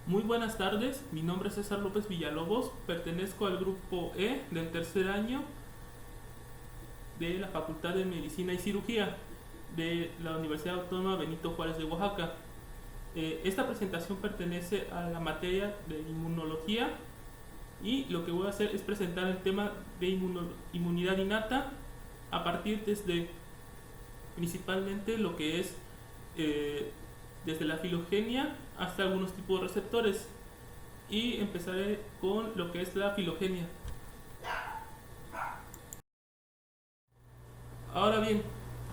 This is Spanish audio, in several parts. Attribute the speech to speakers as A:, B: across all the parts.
A: Muy buenas tardes, mi nombre es César López Villalobos, pertenezco al grupo E del tercer año de la Facultad de Medicina y Cirugía de la Universidad Autónoma Benito Juárez de Oaxaca. Esta presentación pertenece a la materia de inmunología y lo que voy a hacer es presentar el tema de inmunidad innata a partir desde principalmente lo que es desde la filogenia hasta algunos tipos de receptores, y empezaré con lo que es la filogenia. Ahora bien,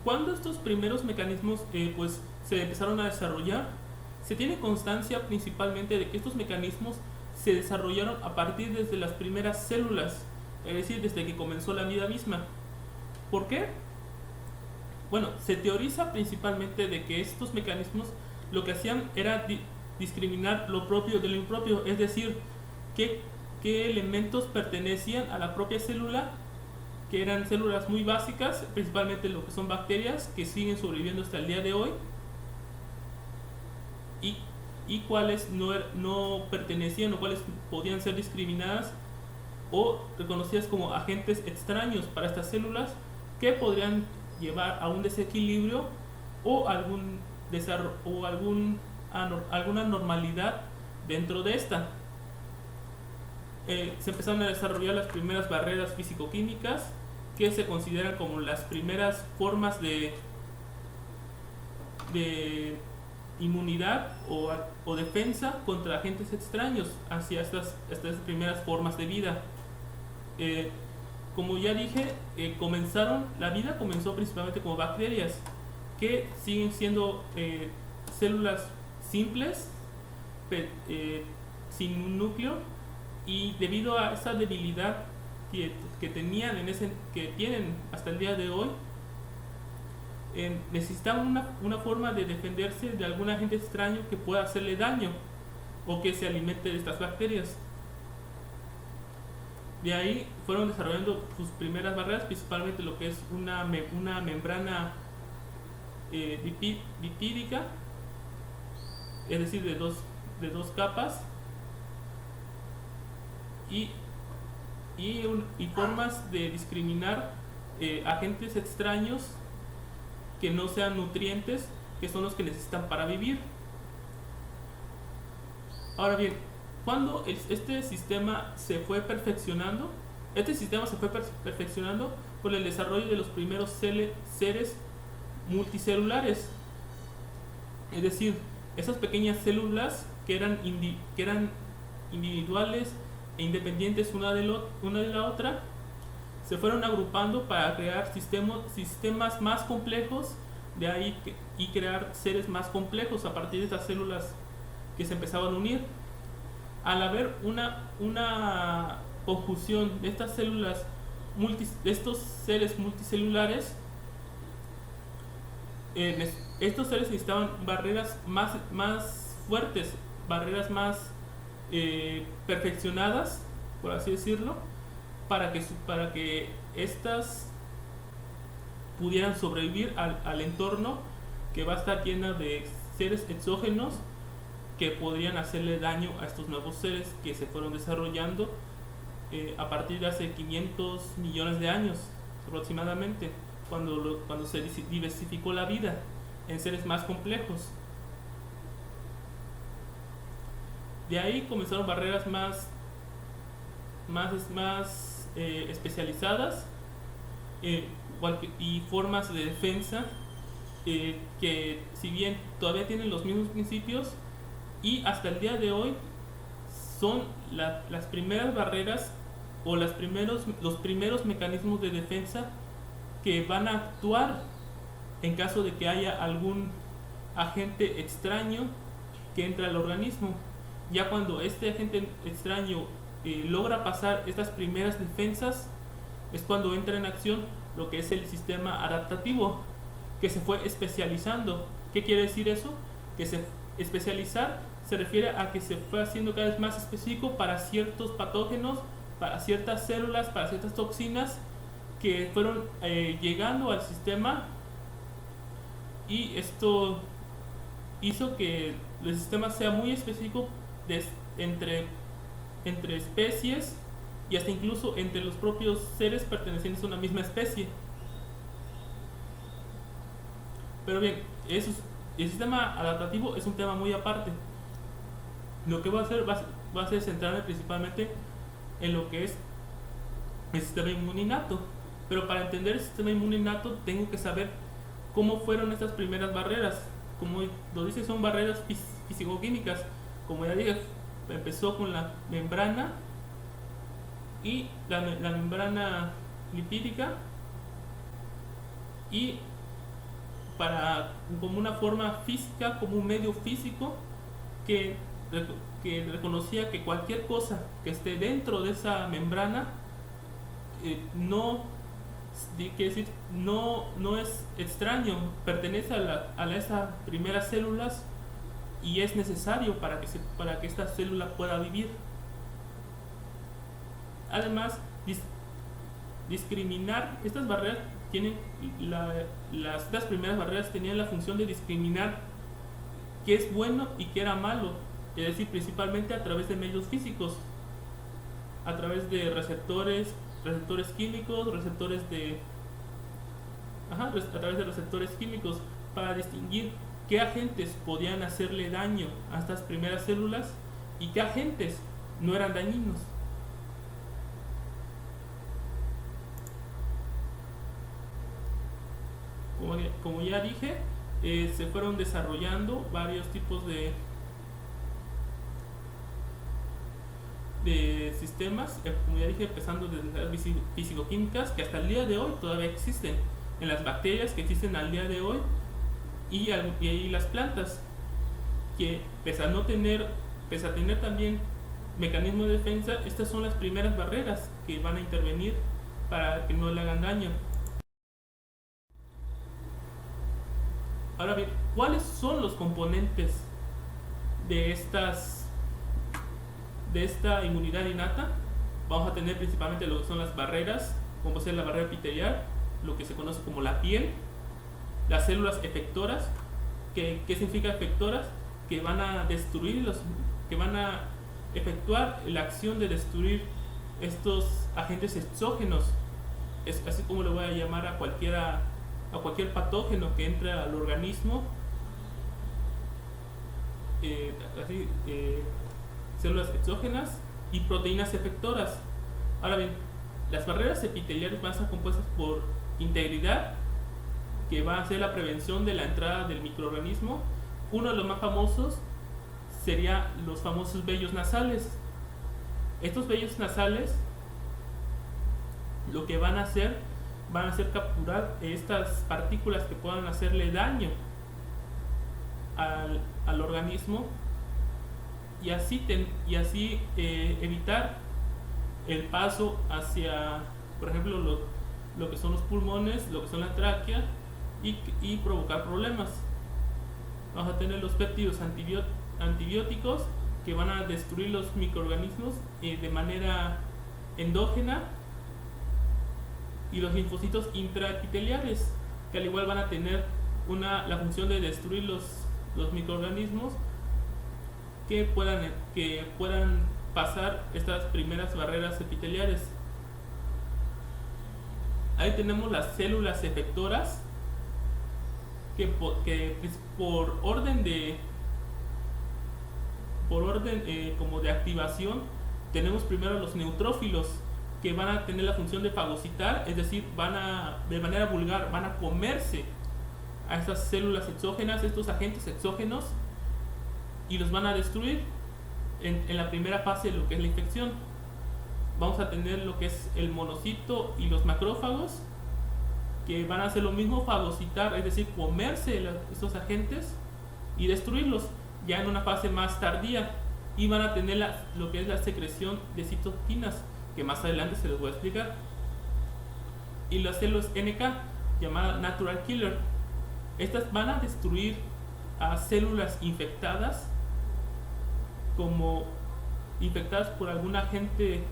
A: cuando estos primeros mecanismos se empezaron a desarrollar, se tiene constancia principalmente de que estos mecanismos se desarrollaron a partir desde las primeras células, es decir, desde que comenzó la vida misma. ¿Por qué? Bueno, se teoriza principalmente de que estos mecanismos lo que hacían era discriminar lo propio de lo impropio, es decir, qué elementos pertenecían a la propia célula, que eran células muy básicas, principalmente lo que son bacterias, que siguen sobreviviendo hasta el día de hoy, y, y cuáles no pertenecían o cuáles podían ser discriminadas o reconocidas como agentes extraños para estas células, que podrían llevar a un desequilibrio o alguna anormalidad dentro de esta. Se empezaron a desarrollar las primeras barreras físico-químicas, que se consideran como las primeras formas de inmunidad o defensa contra agentes extraños hacia estas primeras formas de vida. Eh, como ya dije, la vida comenzó principalmente como bacterias, que siguen siendo células simples, sin un núcleo, y debido a esa debilidad que tenían que tienen hasta el día de hoy, necesitaban una forma de defenderse de algún agente extraño que pueda hacerle daño o que se alimente de estas bacterias. De ahí fueron desarrollando sus primeras barreras, principalmente lo que es una membrana lipídica, es decir, de dos capas, y, y formas de discriminar agentes extraños que no sean nutrientes, que son los que necesitan para vivir. Ahora bien, cuando este sistema se fue perfeccionando, con el desarrollo de los primeros seres multicelulares, es decir, esas pequeñas células que eran individuales e independientes una de la otra, se fueron agrupando para crear sistemas más complejos, de ahí y crear seres más complejos a partir de estas células que se empezaban a unir. Al haber una conjunción de estas células, de estos seres multicelulares, estos seres necesitaban barreras más fuertes, barreras más perfeccionadas, por así decirlo, para que estas pudieran sobrevivir al entorno que va a estar lleno de seres exógenos que podrían hacerle daño a estos nuevos seres que se fueron desarrollando a partir de hace 500 millones de años aproximadamente, cuando se diversificó la vida en seres más complejos. De ahí comenzaron barreras más especializadas, y formas de defensa que, si bien todavía tienen los mismos principios, y hasta el día de hoy son las primeras barreras o los primeros mecanismos de defensa que van a actuar en caso de que haya algún agente extraño que entre al organismo. Ya cuando este agente extraño logra pasar estas primeras defensas, es cuando entra en acción lo que es el sistema adaptativo, que se fue especializando. ¿Qué quiere decir eso? Que especializar se refiere a que se fue haciendo cada vez más específico para ciertos patógenos, para ciertas células, para ciertas toxinas que fueron llegando al sistema, y esto hizo que el sistema sea muy específico entre, entre especies y hasta incluso entre los propios seres pertenecientes a una misma especie. Pero bien, el sistema adaptativo es un tema muy aparte. Lo que voy a hacer va a ser centrarme principalmente en lo que es el sistema inmune innato. Pero para entender el sistema inmune innato tengo que saber cómo fueron estas primeras barreras. Como lo dice, son barreras fisicoquímicas. Como ya dije, empezó con la membrana y la membrana lipídica, y como una forma física, como un medio físico que, que reconocía que cualquier cosa que esté dentro de esa membrana no, quiere decir, no es extraño, pertenece a esas primeras células y es necesario para que esta célula pueda vivir. Además, discriminar estas barreras tienen estas primeras barreras tenían la función de discriminar qué es bueno y qué era malo, es decir, principalmente a través de medios físicos, a través de receptores químicos, a través de receptores químicos, para distinguir qué agentes podían hacerle daño a estas primeras células y qué agentes no eran dañinos. Como ya dije, se fueron desarrollando varios tipos de sistemas, como ya dije, empezando desde las fisicoquímicas, que hasta el día de hoy todavía existen, en las bacterias que existen al día de hoy, y las plantas, que pese a tener también mecanismos de defensa, estas son las primeras barreras que van a intervenir para que no le hagan daño. Ahora bien, ¿cuáles son los componentes de esta inmunidad innata? Vamos a tener principalmente lo que son las barreras, como ser la barrera epitelial, lo que se conoce como la piel, las células efectoras. ¿Qué significa efectoras? Que van a efectuar la acción de destruir estos agentes exógenos. Es así como le voy a llamar a cualquier patógeno que entre al organismo, células exógenas y proteínas efectoras. Ahora bien, las barreras epiteliales van a estar compuestas por integridad, que va a ser la prevención de la entrada del microorganismo. Uno de los más famosos sería los famosos vellos nasales. Estos vellos nasales lo que van a hacer capturar estas partículas que puedan hacerle daño al organismo, y así evitar el paso hacia, por ejemplo, lo que son los pulmones, lo que son la tráquea, y provocar problemas. Vamos a tener los péptidos antibióticos, que van a destruir los microorganismos de manera endógena, y los linfocitos intraepiteliales, que al igual van a tener la función de destruir los microorganismos que puedan pasar estas primeras barreras epiteliales. Ahí tenemos las células efectoras, que por orden como de activación, tenemos primero los neutrófilos, que van a tener la función de fagocitar, es decir, de manera vulgar, van a comerse a estas células exógenas, estos agentes exógenos, y los van a destruir en la primera fase de lo que es la infección. Vamos a tener lo que es el monocito y los macrófagos, que van a hacer lo mismo, fagocitar, es decir, comerse estos agentes y destruirlos ya en una fase más tardía, y van a tener lo que es la secreción de citoquinas, que más adelante se les voy a explicar, y las células NK, llamadas Natural Killer. Estas van a destruir a células infectadas, como infectadas por algún agente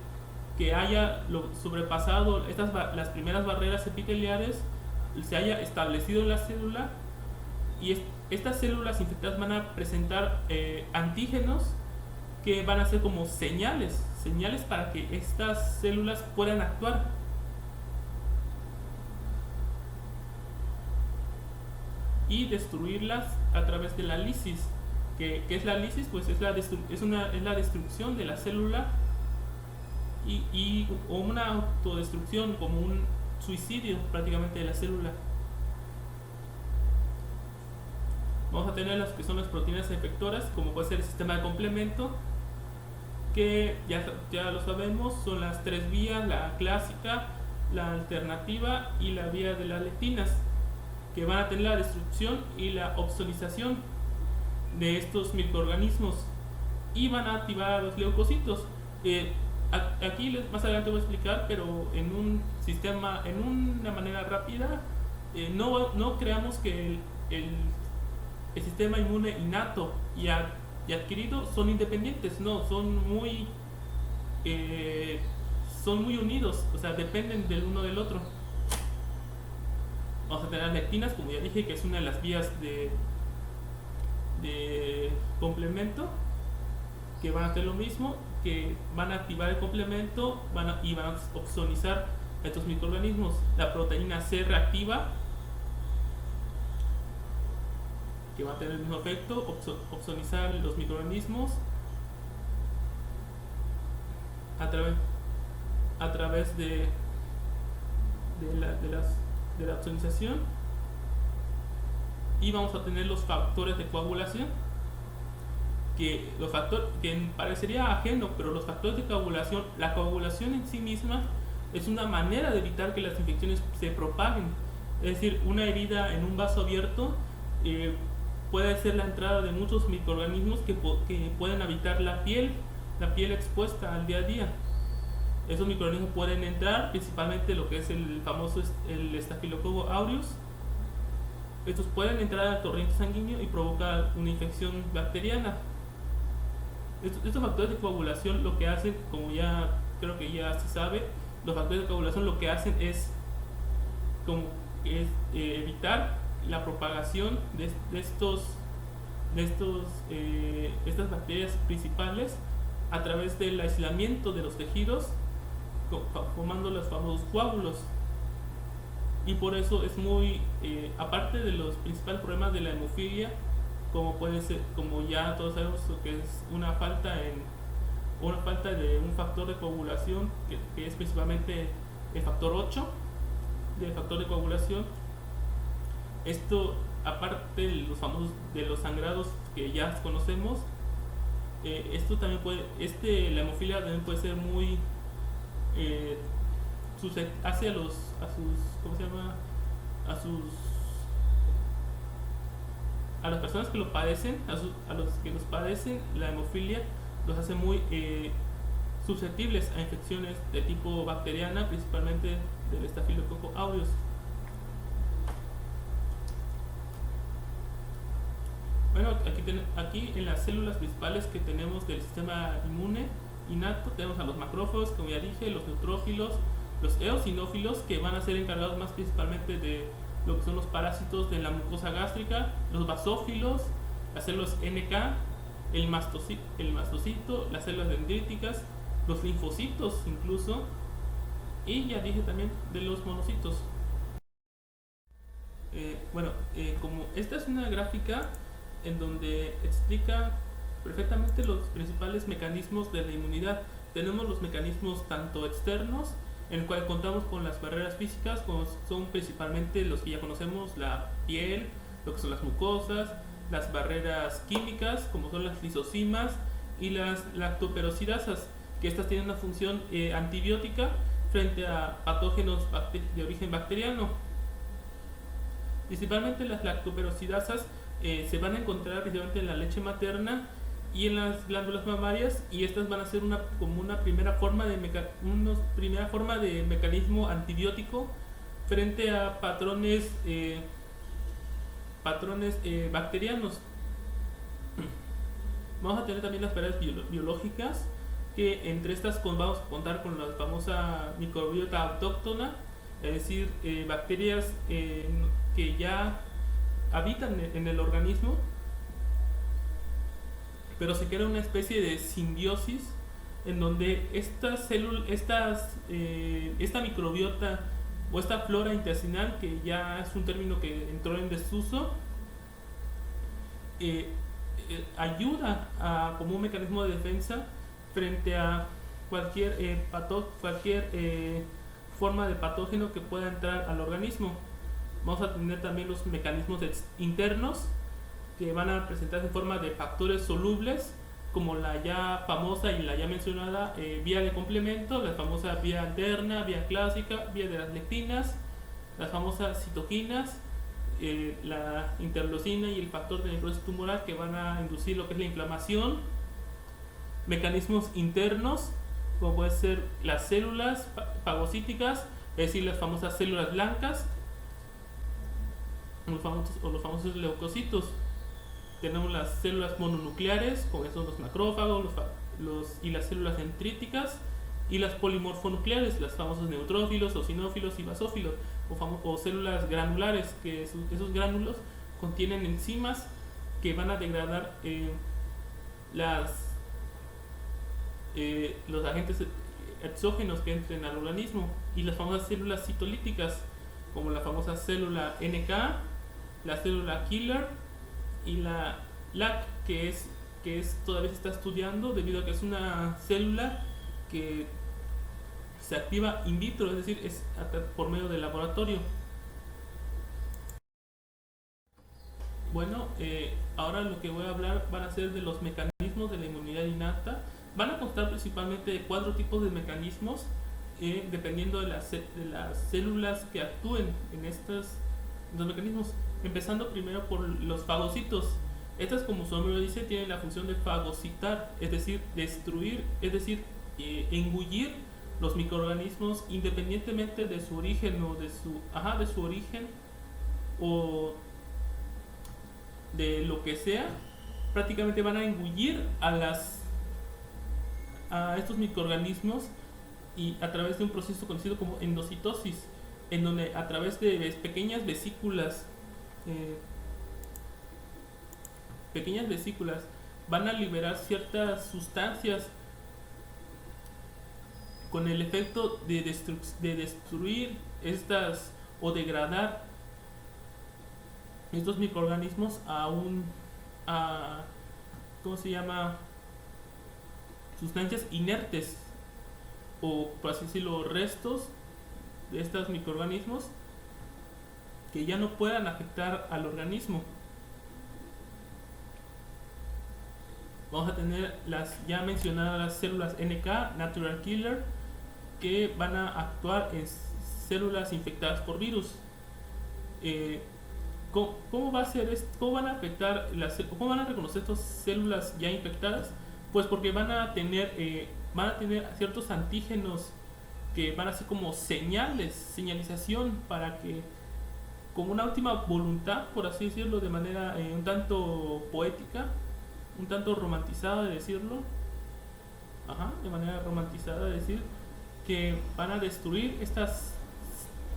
A: que haya sobrepasado las primeras barreras epiteliales, se haya establecido en la célula, y estas células infectadas van a presentar antígenos que van a ser como señales para que estas células puedan actuar. Y destruirlas a través de la lisis. ¿Qué es la lisis? Pues es la destrucción de la célula o una autodestrucción, como un suicidio prácticamente de la célula. Vamos a tener las que son las proteínas efectoras, como puede ser el sistema de complemento, que ya lo sabemos, son las tres vías: la clásica, la alternativa y la vía de las lectinas, que van a tener la destrucción y la opsonización de estos microorganismos y van a activar a los leucocitos. Aquí más adelante voy a explicar, pero en una manera rápida, no creamos que el sistema inmune innato y adquirido son independientes. No, son muy unidos, o sea, dependen del uno del otro. Vamos a tener lectinas, como ya dije, que es una de las vías de complemento, que van a hacer lo mismo, que van a activar el complemento y van a opsonizar a estos microorganismos. La proteína C reactiva, que va a tener el mismo efecto, opsonizar los microorganismos a través de la opsonización. Y vamos a tener los factores de coagulación, que parecería ajeno, pero los factores de coagulación, la coagulación en sí misma es una manera de evitar que las infecciones se propaguen. Es decir, una herida en un vaso abierto puede ser la entrada de muchos microorganismos que pueden habitar la piel expuesta al día a día. Esos microorganismos pueden entrar, principalmente lo que es el famoso el Staphylococcus aureus. Estos pueden entrar al torrente sanguíneo y provocar una infección bacteriana. Estos factores de coagulación lo que hacen, como ya creo que ya se sabe, los factores de coagulación lo que hacen es evitar la propagación de estas bacterias principales a través del aislamiento de los tejidos, formando los famosos coágulos. Y por eso es muy, aparte de los principales problemas de la hemofilia, como puede ser, como ya todos sabemos, que es una falta de un factor de coagulación, que es principalmente el factor 8 del factor de coagulación. Esto, aparte de los famosos de los sangrados que ya conocemos, esto también la hemofilia también puede ser muy hacia ¿cómo se llama? A las personas que lo padecen, a los que los padecen, la hemofilia los hace muy susceptibles a infecciones de tipo bacteriana, principalmente del Staphylococcus aureus. Bueno, aquí en las células principales que tenemos del sistema inmune innato tenemos a los macrófagos, como ya dije, los neutrófilos, los eosinófilos, que van a ser encargados más principalmente de lo que son los parásitos de la mucosa gástrica, los basófilos, las células NK, el mastocito, las células dendríticas, los linfocitos incluso, y ya dije también de los monocitos. Como esta es una gráfica en donde explica perfectamente los principales mecanismos de la inmunidad. Tenemos los mecanismos tanto externos, en el cual contamos con las barreras físicas, como son principalmente los que ya conocemos: la piel, lo que son las mucosas; las barreras químicas, como son las lisosimas y las lactoperoxidasas, que estas tienen una función antibiótica frente a patógenos de origen bacteriano. Principalmente las lactoperoxidasas se van a encontrar principalmente en la leche materna y en las glándulas mamarias, y estas van a ser como una primera forma de mecanismo antibiótico frente a patrones bacterianos. Vamos a tener también las barreras biológicas, que entre estas vamos a contar con la famosa microbiota autóctona, es decir, bacterias que ya habitan en el organismo, pero se crea una especie de simbiosis en donde esta microbiota o esta flora intestinal, que ya es un término que entró en desuso, eh, ayuda como un mecanismo de defensa frente a cualquier forma de patógeno que pueda entrar al organismo. Vamos a tener también los mecanismos internos, que van a presentarse en forma de factores solubles, como la ya famosa y la ya mencionada vía de complemento, la famosa vía alterna, vía clásica, vía de las lectinas, las famosas citoquinas, la interleucina y el factor de necrosis tumoral, que van a inducir lo que es la inflamación. Mecanismos internos, como pueden ser las células fagocíticas, es decir, las famosas células blancas, los famosos leucocitos. Tenemos las células mononucleares, como son los macrófagos y las células dendríticas, y las polimorfonucleares, las famosos neutrófilos, eosinófilos y basófilos, o células granulares, que esos gránulos contienen enzimas que van a degradar los agentes exógenos que entren al organismo, y las famosas células citolíticas, como la famosa célula NK, la célula killer y la LAC, que todavía se está estudiando debido a que es una célula que se activa in vitro, es decir, es por medio del laboratorio. Bueno, ahora lo que voy a hablar van a ser de los mecanismos de la inmunidad innata. Van a constar principalmente de 4 tipos de mecanismos, dependiendo de las células que actúen en estos mecanismos. Empezando primero por los fagocitos. Estas, como su nombre lo dice, tienen la función de fagocitar, es decir, destruir, es decir, engullir los microorganismos independientemente de su origen o de su origen o de lo que sea. Prácticamente van a engullir a estos microorganismos, y a través de un proceso conocido como endocitosis, en donde a través de pequeñas vesículas van a liberar ciertas sustancias con el efecto de destruir estas o degradar estos microorganismos ¿cómo se llama? Sustancias inertes, o por así decirlo, restos de estos microorganismos que ya no puedan afectar al organismo. Vamos a tener las ya mencionadas células NK, Natural Killer, que van a actuar en células infectadas por virus. ¿Cómo va a ser esto? ¿Cómo van a afectar cómo van a reconocer estas células ya infectadas? Pues porque van a tener ciertos antígenos que van a ser como señalización, para que, como una última voluntad, por así decirlo, de manera un tanto poética, un tanto romantizada de decirlo, de manera romantizada de decir, que van a destruir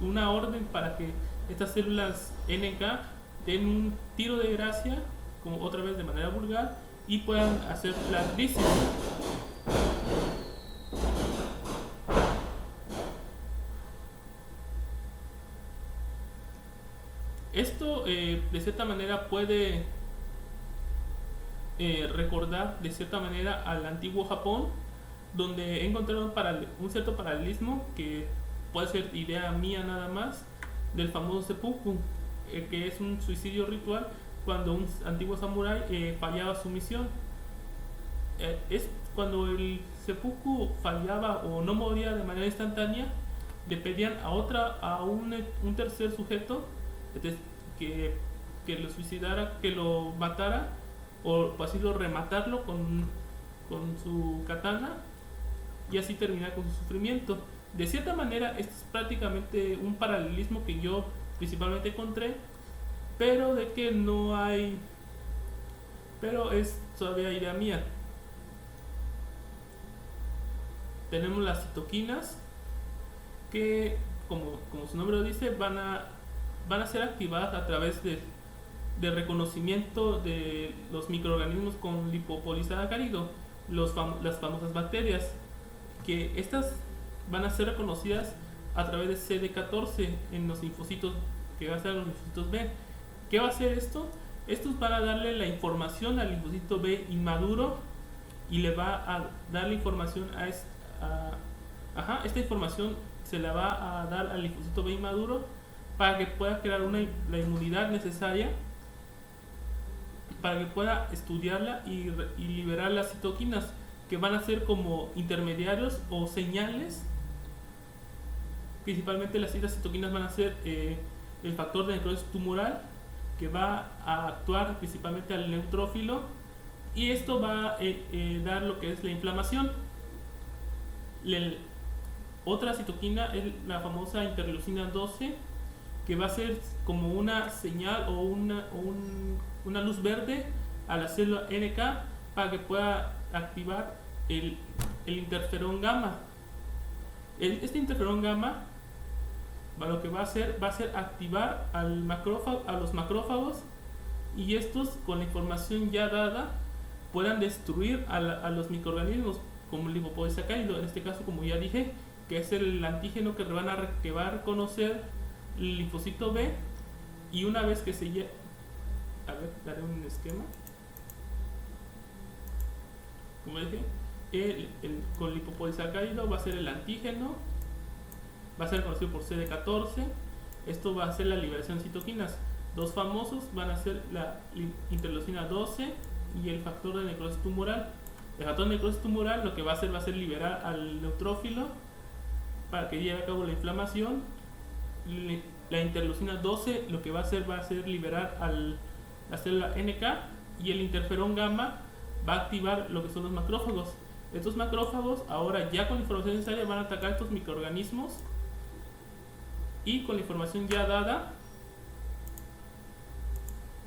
A: una orden para que estas células NK den un tiro de gracia, como otra vez de manera vulgar, y puedan hacer la crisis. Esto de cierta manera puede recordar de cierta manera al antiguo Japón, donde he encontrado un cierto paralelismo, que puede ser idea mía nada más, del famoso seppuku, que es un suicidio ritual cuando un antiguo samurái fallaba su misión. Es cuando el seppuku fallaba o no moría de manera instantánea, le pedían a un tercer sujeto que lo suicidara, que lo matara, o así rematarlo con su katana, y así terminar con su sufrimiento. De cierta manera, este es prácticamente un paralelismo que yo principalmente encontré, pero de que no hay, pero es todavía idea mía. Tenemos las citoquinas, que como su nombre lo dice, van a ser activadas a través de reconocimiento de los microorganismos con lipopolisacárido, las famosas bacterias, que estas van a ser reconocidas a través de CD14 en los linfocitos, que va a ser los linfocitos B. ¿Qué va a hacer esto? Estos van a darle la información al linfocito B inmaduro y le va a dar la información esta información se la va a dar al linfocito B inmaduro para que pueda crear la inmunidad necesaria para que pueda estudiarla y liberar las citoquinas, que van a ser como intermediarios o señales. Principalmente las citoquinas van a ser el factor de necrosis tumoral, que va a actuar principalmente al neutrófilo, y esto va a dar lo que es la inflamación. Otra citoquina es la famosa interleucina 12, que va a ser como una señal o una luz verde a la célula NK para que pueda activar el interferón gamma. Este interferón gamma lo que va a hacer activar a los macrófagos, y estos, con la información ya dada, puedan destruir a los microorganismos como el lipopolisacárido, en este caso, como ya dije, que es el antígeno que va a reconocer el linfocito B. Y una vez que se llegue, a ver, daré un esquema. Como dije, con lipopolisacárido va a ser el antígeno, va a ser conocido por CD14. Esto va a ser la liberación de citoquinas. Dos famosos van a ser la interleucina 12 y el factor de necrosis tumoral. El factor de necrosis tumoral lo que va a hacer liberar al neutrófilo para que lleve a cabo la inflamación. La interleucina 12 lo que va a hacer liberar la célula NK, y el interferón gamma va a activar lo que son los macrófagos. Estos macrófagos, ahora ya con la información necesaria, van a atacar estos microorganismos, y con la información ya dada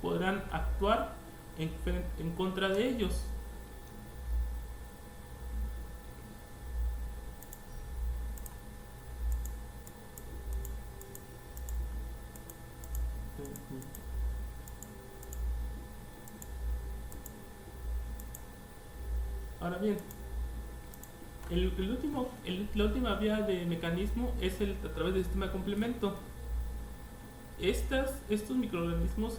A: podrán actuar en contra de ellos. Ahora bien, la última vía de mecanismo es a través del sistema de complemento. Estos microorganismos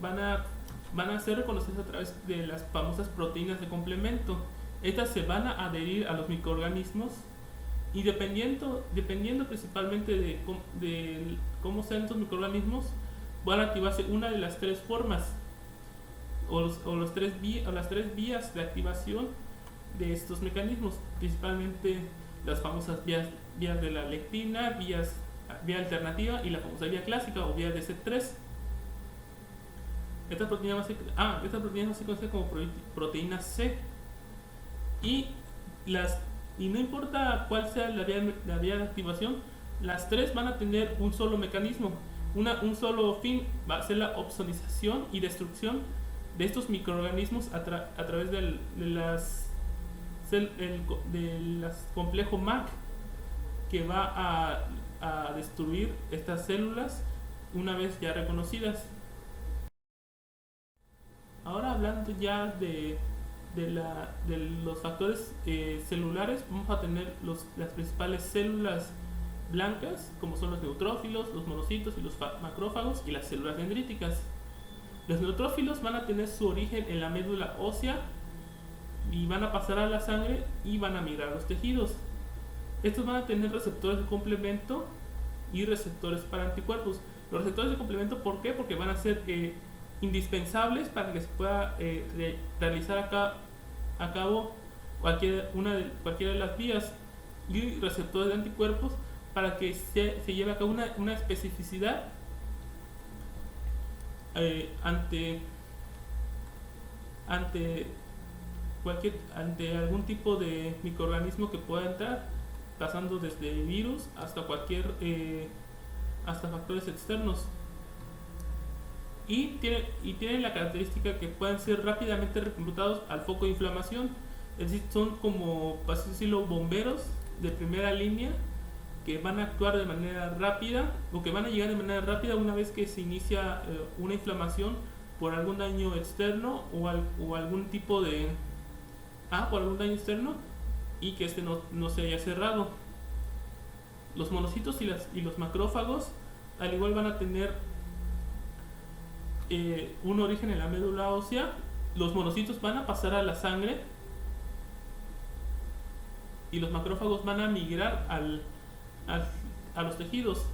A: van a ser reconocidos a través de las famosas proteínas de complemento. Estas se van a adherir a los microorganismos, y dependiendo principalmente de cómo sean estos microorganismos, van a activarse una de las tres formas o las tres vías de activación de estos mecanismos, principalmente las famosas vías de la lectina, vía alternativa, y la famosa vía clásica o vía de C3. Esta proteína va a ser conocida como proteína C, y no importa cuál sea la vía de activación, las tres van a tener un solo mecanismo, un solo fin. Va a ser la opsonización y destrucción de estos microorganismos a través del complejo MAC, que va a destruir estas células una vez ya reconocidas. Ahora, hablando ya de los factores celulares, vamos a tener las principales células blancas, como son los neutrófilos, los monocitos y los macrófagos, y las células dendríticas. Los neutrófilos van a tener su origen en la médula ósea y van a pasar a la sangre y van a migrar a los tejidos. Estos van a tener receptores de complemento y receptores para anticuerpos. Los receptores de complemento, ¿por qué? Porque van a ser indispensables para que se pueda realizar a cabo cualquiera de las vías, y receptores de anticuerpos para que se lleve a cabo una especificidad ante algún tipo de microorganismo que pueda entrar, pasando desde virus hasta hasta factores externos. Y tienen la característica que pueden ser rápidamente reclutados al foco de inflamación. Es decir, son como, para así decirlo, bomberos de primera línea, que van a actuar de manera rápida, o que van a llegar de manera rápida una vez que se inicia una inflamación por algún daño externo o algún tipo de por algún daño externo y que este no se haya cerrado. Los monocitos y los macrófagos al igual van a tener un origen en la médula ósea. Los monocitos van a pasar a la sangre y los macrófagos van a migrar a los tejidos.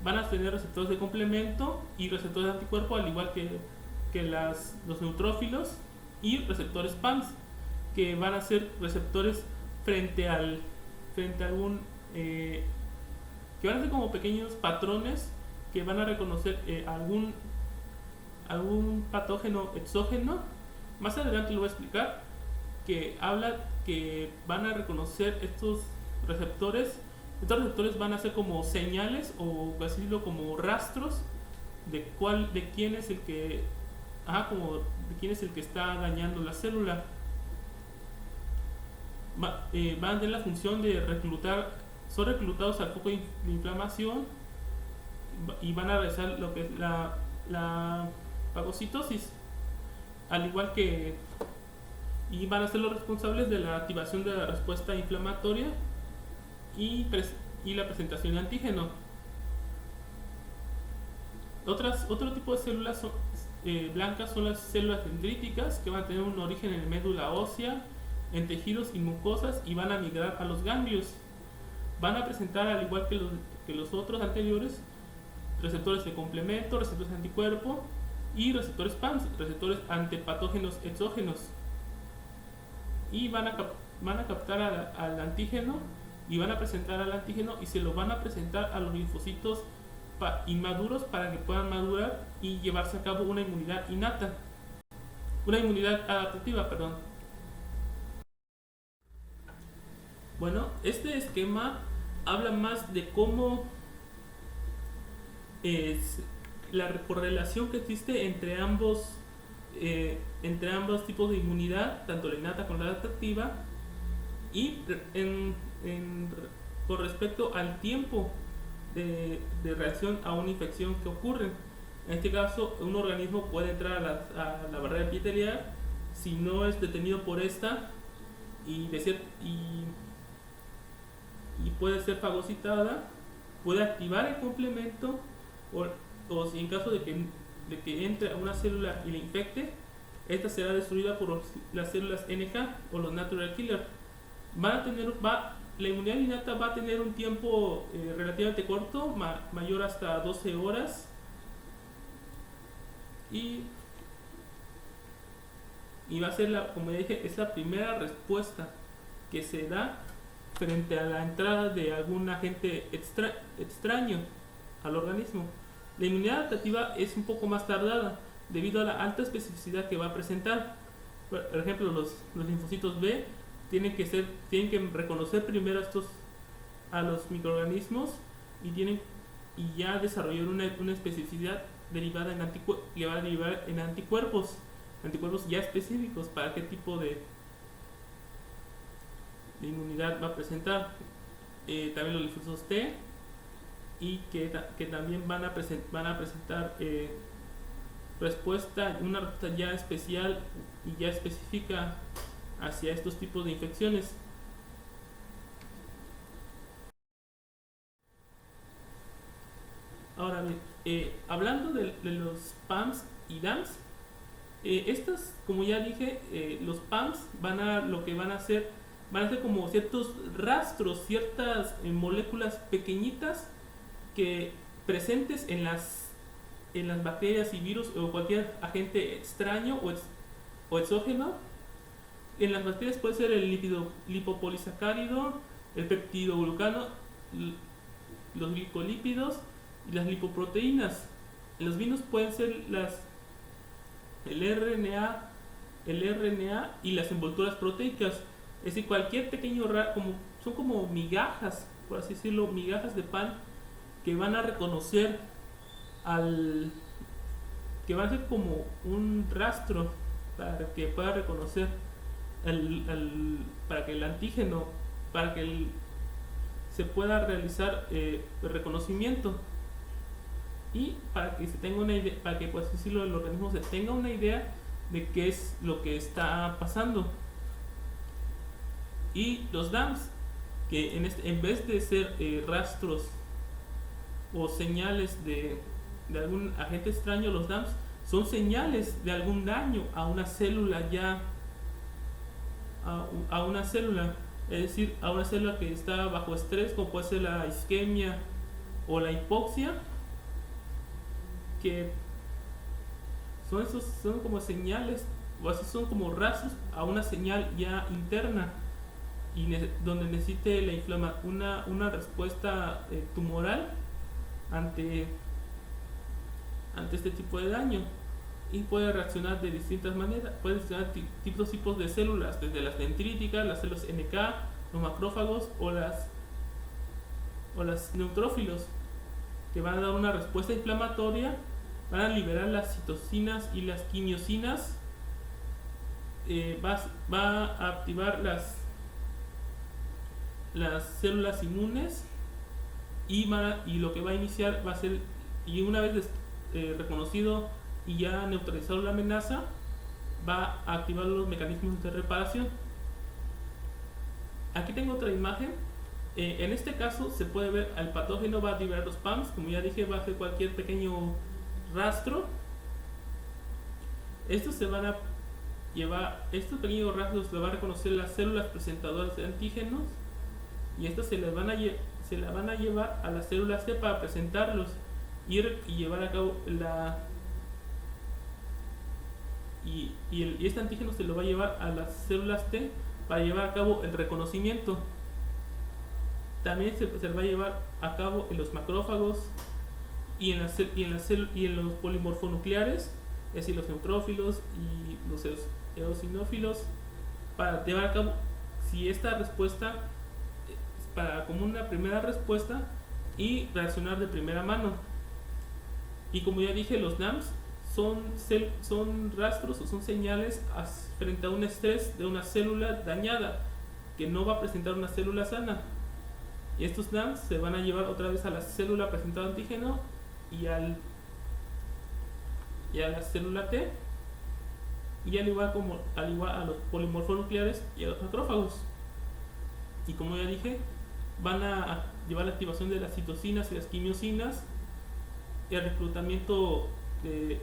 A: Van a tener receptores de complemento y receptores de anticuerpo, al igual que los neutrófilos, y receptores PAMS, que van a ser receptores frente a algún que van a ser como pequeños patrones que van a reconocer algún patógeno exógeno. Más adelante lo voy a explicar, que habla que van a reconocer estos receptores. Estos receptores van a ser como señales o así decirlo, como rastros de quién es el que de quién es el que está dañando la célula. Van a tener la función de son reclutados al foco de inflamación y van a realizar lo que es la fagocitosis, al igual que y van a ser los responsables de la activación de la respuesta inflamatoria y la presentación de antígeno. Otro tipo de células blancas son las células dendríticas, que van a tener un origen en médula ósea, en tejidos y mucosas, y van a migrar a los ganglios. Van a presentar, al igual que los otros anteriores, receptores de complemento, receptores de anticuerpo y receptores PAMS, receptores antipatógenos exógenos. Y van a captar al antígeno y van a presentar al antígeno y se lo van a presentar a los linfocitos inmaduros para que puedan madurar y llevarse a cabo una inmunidad una inmunidad adaptativa, perdón. Bueno, este esquema habla más de cómo es la correlación que existe entre ambos tipos de inmunidad, tanto la innata como la adaptativa, y con respecto al tiempo de reacción a una infección que ocurre. En este caso, un organismo puede entrar a la barrera epitelial si no es detenido por esta y puede ser fagocitada, puede activar el complemento o si en caso de que entre a una célula y la infecte, esta será destruida por las células NK o los natural killer. La inmunidad innata va a tener un tiempo relativamente corto, mayor hasta 12 horas, y va a ser, como ya dije, es la primera respuesta que se da frente a la entrada de algún agente extraño al organismo. La inmunidad adaptativa es un poco más tardada debido a la alta especificidad que va a presentar. Por ejemplo, los linfocitos B tienen que reconocer primero a los microorganismos y ya desarrollar una especificidad derivada que va a derivar en anticuerpos ya específicos para qué tipo de inmunidad va a presentar. También los linfocitos T, y que también van a presentar una respuesta ya especial y ya específica hacia estos tipos de infecciones. Ahora bien, hablando de los PAMS y DAMS, estos, como ya dije, los PAMS lo que van a hacer como ciertos rastros, ciertas moléculas pequeñitas que presentes en las bacterias y virus o cualquier agente extraño o exógeno. En las bacterias puede ser el lipopolisacárido, el peptidoglucano, los glicolípidos y las lipoproteínas. En los virus pueden ser el RNA y las envolturas proteicas. Es decir, cualquier pequeño son como migajas, por así decirlo, migajas de pan que van a reconocer que va a ser como un rastro para que pueda reconocer para que el antígeno, para que se pueda realizar el reconocimiento. y para que se tenga una idea, para que, pues decirlo, el organismo se tenga una idea de qué es lo que está pasando. Y los DAMs, que en vez de ser rastros o señales de algún agente extraño, los DAMs son señales de algún daño a una célula ya, a una célula, es decir, a una célula que está bajo estrés, como puede ser la isquemia o la hipoxia, que son como señales, o así son como rastros a una señal ya interna, y donde necesite una respuesta tumoral ante este tipo de daño, y puede reaccionar de distintas maneras. Puede reaccionar tipos de células, desde las dendríticas, las células NK, los macrófagos o las neutrófilos, que van a dar una respuesta inflamatoria, van a liberar las citocinas y las quimiosinas, va a activar las células inmunes, y lo que va a iniciar va a ser, y una vez reconocido y ya neutralizado la amenaza, va a activar los mecanismos de reparación. Aquí tengo otra imagen. En este caso se puede ver al patógeno, va a liberar los PAMs, como ya dije, va a hacer cualquier pequeño rastro. Estos pequeños rastros se van a reconocer las células presentadoras de antígenos, y estos se las van a llevar a las células T para presentarlos y llevar a cabo y este antígeno se lo va a llevar a las células T para llevar a cabo el reconocimiento. También se va a llevar a cabo en los macrófagos y en los polimorfonucleares, es decir, los neutrófilos y los eosinófilos, para llevar a cabo si esta respuesta, como una primera respuesta, y reaccionar de primera mano. Y como ya dije, los NAMs son rastros o son señales frente a un estrés de una célula dañada que no va a presentar una célula sana. Y estos NAMs se van a llevar otra vez a la célula presentando antígeno y a la célula T, y al igual a los polimorfonucleares y a los macrófagos. Y como ya dije, van a llevar la activación de las citocinas y las quimiosinas, el reclutamiento de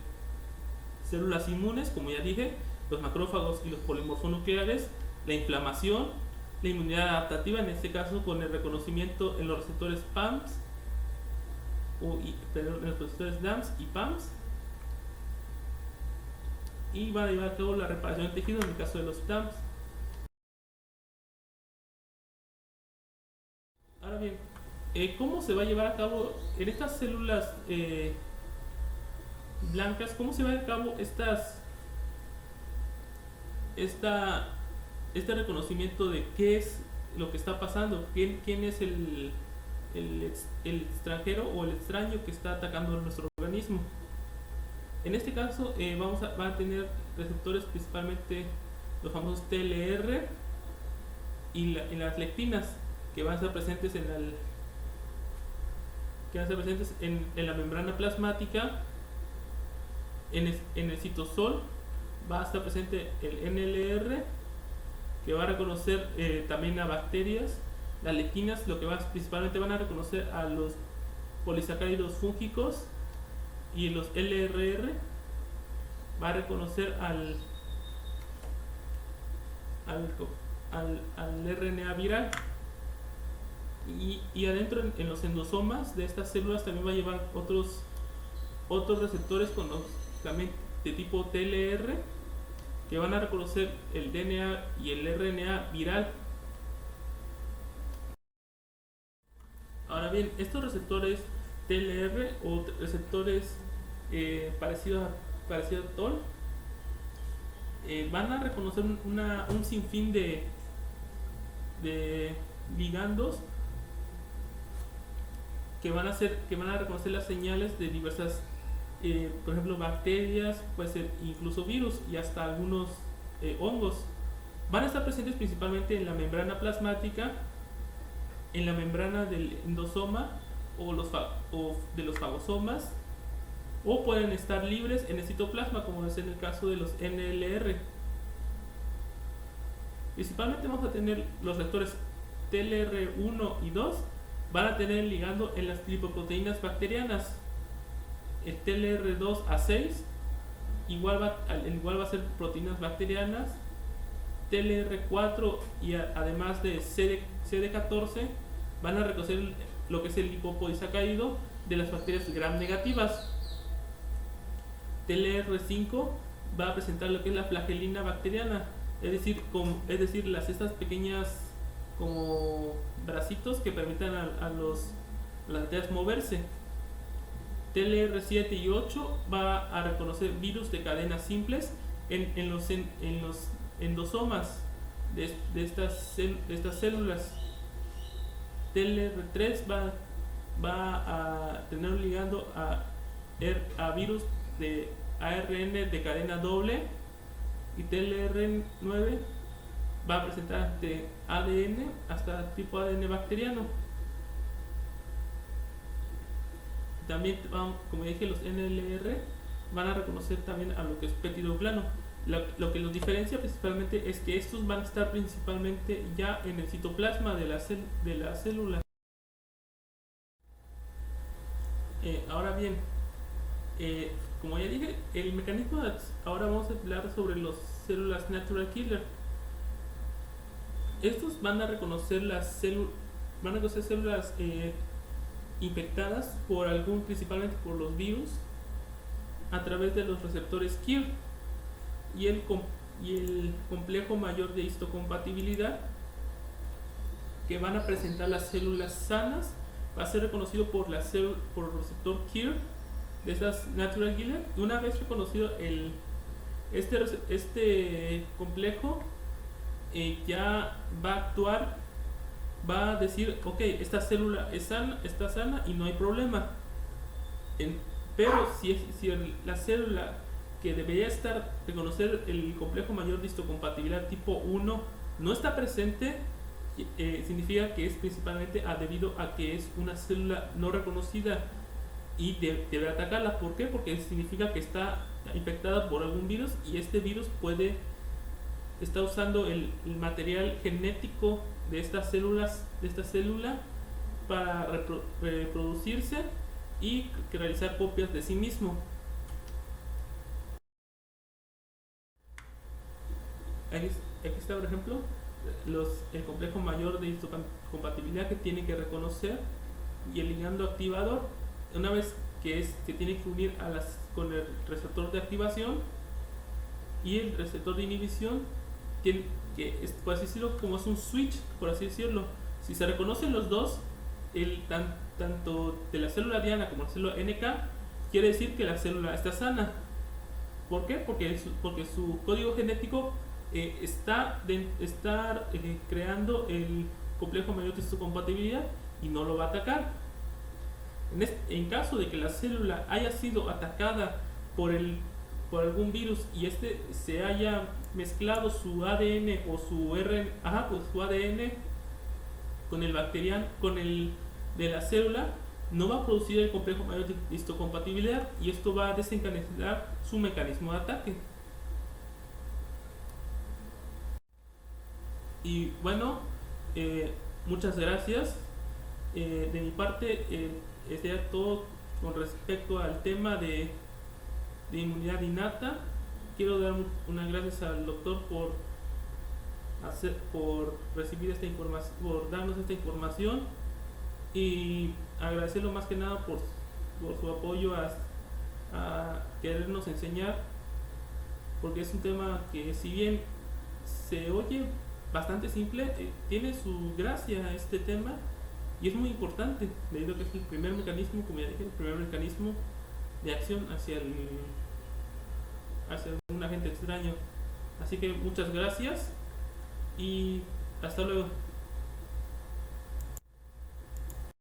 A: células inmunes, como ya dije, los macrófagos y los polimorfonucleares, la inflamación, la inmunidad adaptativa, en este caso con el reconocimiento en los receptores PAMs, en los receptores DAMs y PAMs, y van a llevar a cabo la reparación del tejido en el caso de los DAMs. Ahora bien, ¿cómo se va a llevar a cabo en estas células blancas? ¿Cómo se va a llevar a cabo este reconocimiento de qué es lo que está pasando? ¿Quién es el extranjero o el extraño que está atacando a nuestro organismo? En este caso va a tener receptores, principalmente los famosos TLR y las lectinas, que van a estar presentes en la membrana plasmática. En el citosol va a estar presente el NLR, que va a reconocer también a bacterias. Las lectinas principalmente van a reconocer a los polisacáridos fúngicos, y los LRR va a reconocer al RNA viral. Y adentro, en los endosomas de estas células, también va a llevar otros receptores también de tipo TLR, que van a reconocer el DNA y el RNA viral. Ahora bien, estos receptores TLR o receptores parecidos a TOL van a reconocer un sinfín de ligandos que van a reconocer las señales de diversas, por ejemplo, bacterias, puede ser incluso virus y hasta algunos hongos. Van a estar presentes principalmente en la membrana plasmática, en la membrana del endosoma o de los fagosomas, o pueden estar libres en el citoplasma, como es en el caso de los NLR. Principalmente vamos a tener los receptores TLR1 y 2, van a tener ligando en las lipoproteínas bacterianas. El TLR2 a 6 igual va a ser proteínas bacterianas. TLR4 y además de CD14 van a reconocer lo que es el lipopolisacárido de las bacterias gram negativas. TLR5 va a presentar lo que es la flagelina bacteriana, es decir, estas pequeñas como bracitos que permitan a las bacterias moverse. TLR7 y 8 va a reconocer virus de cadenas simples en los endosomas de estas células. TLR3 va a tener un ligando a virus de ARN de cadena doble, y TLR9 va a presentar de ADN hasta tipo ADN bacteriano. También, como dije, los NLR van a reconocer también a lo que es peptidoglano. Lo que los diferencia principalmente es que estos van a estar principalmente ya en el citoplasma de la célula. Ahora bien, como ya dije, el mecanismo ahora vamos a hablar sobre las células natural killer. Estos van a reconocer células infectadas principalmente por los virus a través de los receptores KIR y el complejo mayor de histocompatibilidad que van a presentar las células sanas va a ser reconocido por el receptor KIR de estas natural killer. Y una vez reconocido este complejo, ya va a actuar, va a decir, ok, esta célula está sana y no hay problema. Pero si la célula que debería reconocer el complejo mayor de histocompatibilidad tipo 1 no está presente, significa que es principalmente debido a que es una célula no reconocida y debe atacarla. ¿Por qué? Porque significa que está infectada por algún virus y este virus está usando el material genético de esta célula para reproducirse y realizar copias de sí mismo. Aquí está, por ejemplo, el complejo mayor de histocompatibilidad que tiene que reconocer y el ligando activador. Una vez que se tiene que unir con el receptor de activación y el receptor de inhibición, por así decirlo, como es un switch, por así decirlo. Si se reconocen los dos, tanto de la célula diana como la célula NK, quiere decir que la célula está sana. ¿Por qué? Porque su código genético está creando el complejo mayor de histocompatibilidad y no lo va a atacar. En caso de que la célula haya sido atacada por algún virus y se haya mezclado su ADN o su su ADN con el bacteriano, con el de la célula, no va a producir el complejo mayor de histocompatibilidad y esto va a desencadenar su mecanismo de ataque. Y bueno, muchas gracias. De mi parte, sería todo con respecto al tema de inmunidad innata. Quiero dar unas gracias al doctor por recibir esta información, por darnos esta información, y agradecerlo más que nada por su apoyo a querernos enseñar, porque es un tema que, si bien se oye bastante simple, tiene su gracia este tema y es muy importante, debido a que es el primer mecanismo, como ya dije, el primer mecanismo de acción hacia un agente extraño. Así que muchas gracias y hasta luego.